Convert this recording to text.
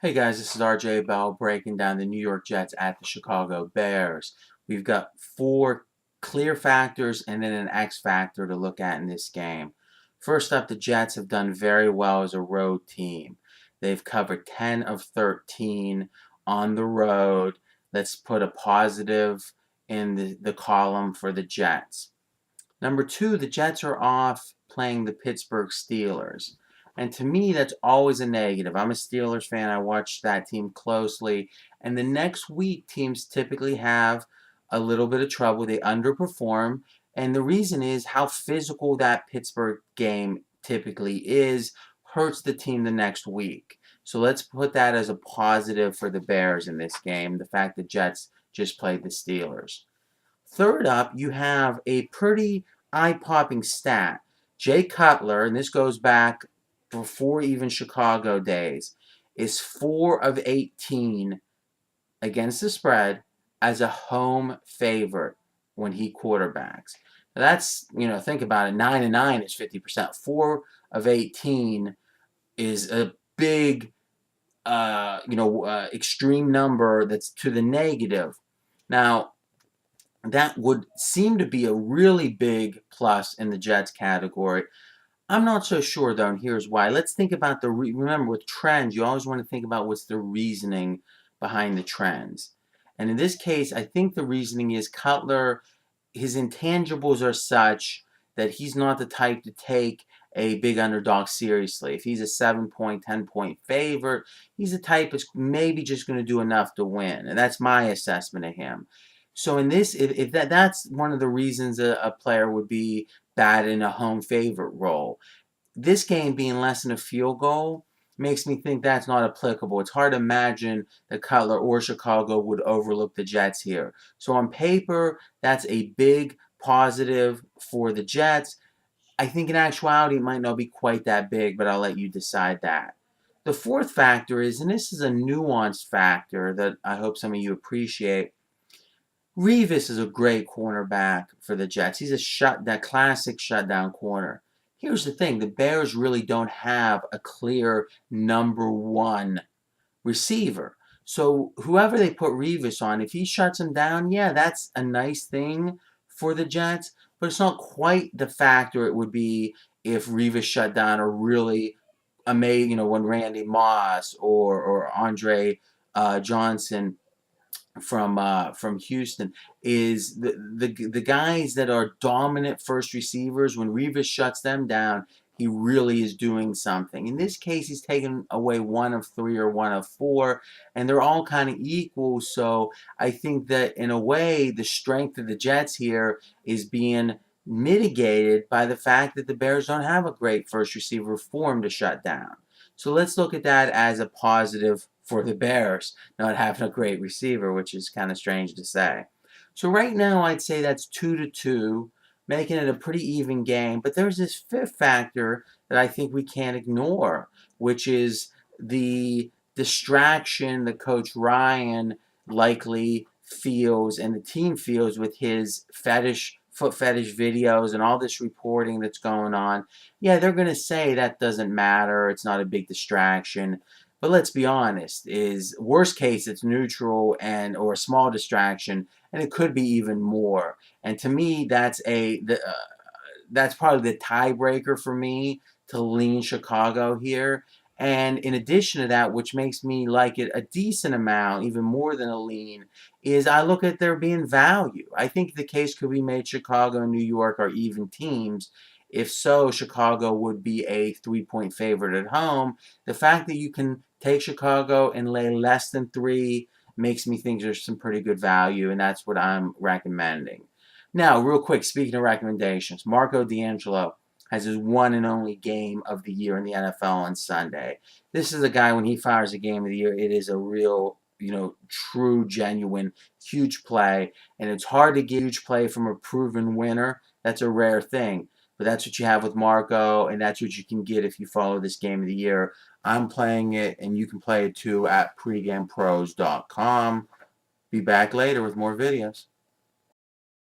Hey guys, this is RJ Bell breaking down the New York Jets at the Chicago Bears. We've got four clear factors and then an X factor to look at in this game. First up, the Jets have done very well as a road team. They've covered 10 of 13 on the road. Let's put a positive in the column for the Jets. Number two, the Jets are off playing the Pittsburgh Steelers. And to me, that's always a negative. I'm a Steelers fan. I watch that team closely. And the next week, teams typically have a little bit of trouble. They underperform. And the reason is how physical that Pittsburgh game typically is hurts the team the next week. So let's put that as a positive for the Bears in this game, the fact that Jets just played the Steelers. Third up, you have a pretty eye-popping stat. Jay Cutler, and this goes back before even Chicago days, is 4 of 18 against the spread as a home favorite when he quarterbacks. Now that's, think about it, 9 and 9 is 50%. 4 of 18 is a big, extreme number that's to the negative. Now, that would seem to be a really big plus in the Jets category. I'm not so sure, though, and here's why. Let's think about remember, with trends, you always want to think about what's the reasoning behind the trends. And in this case, I think the reasoning is Cutler, his intangibles are such that he's not the type to take a big underdog seriously. If he's a 7-point, 10-point favorite, he's the type that's maybe just going to do enough to win. And that's my assessment of him. So in this, if that's one of the reasons a player would be bad in a home favorite role. This game being less than a field goal makes me think that's not applicable. It's hard to imagine that Cutler or Chicago would overlook the Jets here. So on paper, that's a big positive for the Jets. I think in actuality, it might not be quite that big, but I'll let you decide that. The fourth factor is, and this is a nuanced factor that I hope some of you appreciate, Revis is a great cornerback for the Jets. He's that classic shutdown corner. Here's the thing, the Bears really don't have a clear number one receiver. So whoever they put Revis on, if he shuts him down, yeah, that's a nice thing for the Jets, but it's not quite the factor it would be if Revis shut down a really amazing, when Randy Moss or Andre Johnson from Houston is the guys that are dominant first receivers. When Revis shuts them down, he really is doing something. In this case, he's taken away 1 of 3 or 1 of 4, and they're all kind of equal. So I think that in a way, the strength of the Jets here is being mitigated by the fact that the Bears don't have a great first receiver for him to shut down. So let's look at that as a positive for the Bears, not having a great receiver, which is kind of strange to say. So right now, I'd say that's 2-2, making it a pretty even game. But there's this fifth factor that I think we can't ignore, which is the distraction that Coach Ryan likely feels and the team feels with his foot fetish videos and all this reporting that's going on. Yeah, they're going to say that doesn't matter. It's not a big distraction. But let's be honest, is worst case it's neutral or a small distraction, and it could be even more. And to me, that's probably the tiebreaker for me to lean Chicago here. And in addition to that, which makes me like it a decent amount, even more than a lean, is I look at there being value. I think the case could be made Chicago and New York are even teams. If so, Chicago would be a 3-point favorite at home. The fact that you can take Chicago and lay less than 3 makes me think there's some pretty good value, and that's what I'm recommending. Now, real quick, speaking of recommendations, Marco D'Angelo has his one and only game of the year in the NFL on Sunday. This is a guy, when he fires a game of the year, it is a real, true, genuine, huge play, and it's hard to get huge play from a proven winner. That's a rare thing. But that's what you have with Marco, and that's what you can get if you follow this game of the year. I'm playing it, and you can play it too at pregamepros.com. Be back later with more videos.